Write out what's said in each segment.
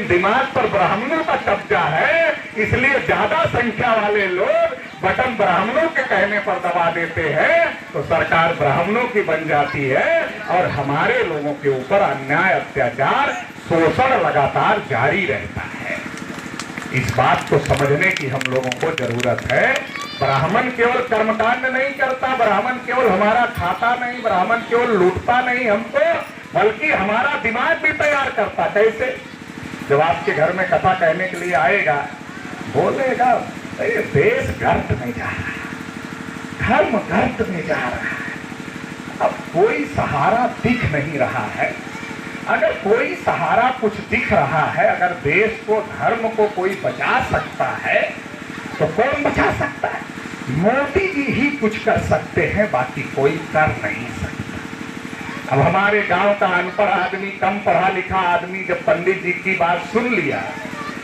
दिमाग पर ब्राह्मणों का कब्जा है, इसलिए ज्यादा संख्या वाले लोग बटन ब्राह्मणों के कहने पर दबा देते हैं, तो सरकार ब्राह्मणों की बन जाती है और हमारे लोगों के ऊपर अन्याय, अत्याचार, शोषण लगातार जारी रहता है। इस बात को समझने की हम लोगों को जरूरत है। ब्राह्मण केवल कर्मकांड नहीं करता, ब्राह्मण केवल हमारा खाता नहीं, ब्राह्मण केवल लूटता नहीं हमको, बल्कि हमारा दिमाग भी तैयार करता। कैसे? जब आपके घर में कथा कहने के लिए आएगा, बोलेगा अरे देश गर्त में जा रहा है, धर्म गर्त में जा रहा है, अब कोई सहारा दिख नहीं रहा है। अगर कोई सहारा कुछ दिख रहा है, अगर देश को, धर्म को कोई बचा सकता है तो कौन बचा सकता है? मोदी जी ही कुछ कर सकते हैं, बाकी कोई कर नहीं सकता। अब हमारे गांव का अनपढ़ आदमी, कम पढ़ा लिखा आदमी जब पंडित जी की बात सुन लिया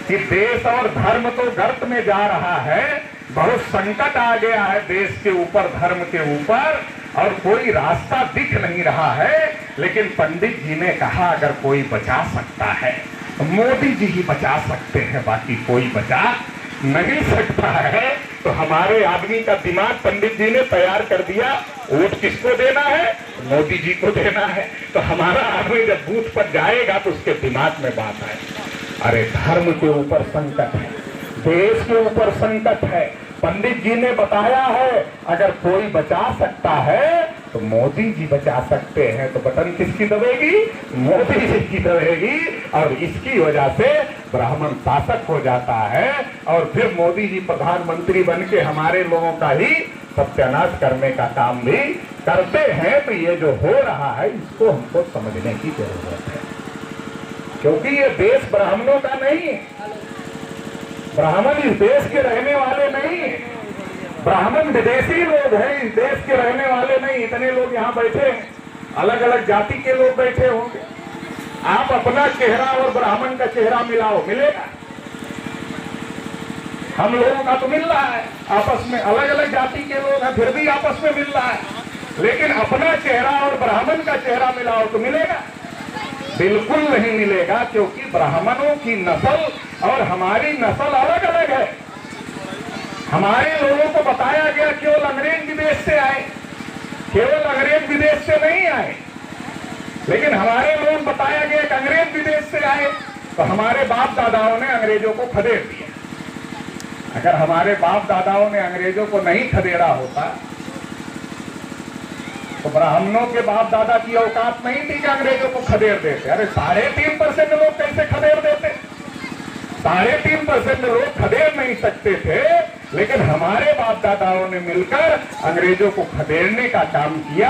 कि देश और धर्म तो गर्त में जा रहा है, बहुत संकट आ गया है देश के ऊपर, धर्म के ऊपर, और कोई रास्ता दिख नहीं रहा है, लेकिन पंडित जी ने कहा अगर कोई बचा सकता है तो मोदी जी ही बचा सकते हैं, बाकी कोई बचा नहीं सकता है। तो हमारे आदमी का दिमाग पंडित जी ने तैयार कर दिया, वोट किसको देना है? मोदी जी को देना है। तो हमारा आदमी जब बूथ पर जाएगा तो उसके दिमाग में बात आए, अरे धर्म के ऊपर संकट है, देश के ऊपर संकट है, पंडित जी ने बताया है अगर कोई बचा सकता है तो मोदी जी बचा सकते हैं। तो बटन किसकी दबेगी? मोदी जी की दबेगी, और इसकी वजह से ब्राह्मण शासक हो जाता है, और फिर मोदी जी प्रधानमंत्री बन के हमारे लोगों का ही सत्यानाश करने का काम भी करते हैं। तो ये जो हो रहा है इसको हमको समझने की जरूरत है, क्योंकि ये देश ब्राह्मणों का नहीं है, ब्राह्मण इस देश के रहने वाले नहीं, ब्राह्मण विदेशी लोग हैं, इस देश के रहने वाले नहीं। इतने लोग यहाँ बैठे हैं, अलग अलग जाति के लोग बैठे होंगे, आप अपना चेहरा और ब्राह्मण का चेहरा मिलाओ, मिलेगा? हम लोगों का तो मिल रहा है आपस में, अलग अलग जाति के लोग हैं फिर भी आपस में मिल रहा है, लेकिन अपना चेहरा और ब्राह्मण का चेहरा मिलाओ तो मिलेगा? बिल्कुल नहीं मिलेगा, क्योंकि ब्राह्मणों की नस्ल और हमारी नस्ल अलग अलग है। हमारे लोगों को बताया गया केवल अंग्रेज विदेश से आए, केवल अंग्रेज विदेश से नहीं आए, लेकिन हमारे लोग बताया गया कि अंग्रेज विदेश से आए। तो हमारे बाप दादाओं ने अंग्रेजों को खदेड़ दिया। अगर हमारे बाप दादाओं ने अंग्रेजों को नहीं खदेड़ा होता तो ब्राह्मणों के बाप दादा की औकात नहीं थी कि अंग्रेजों को खदेड़ देते। अरे 3.5% लोग कैसे खदेड़ देते? 3.5% लोग खदेड़ नहीं सकते थे, लेकिन हमारे बाप दादाओं ने मिलकर अंग्रेजों को खदेड़ने का काम किया।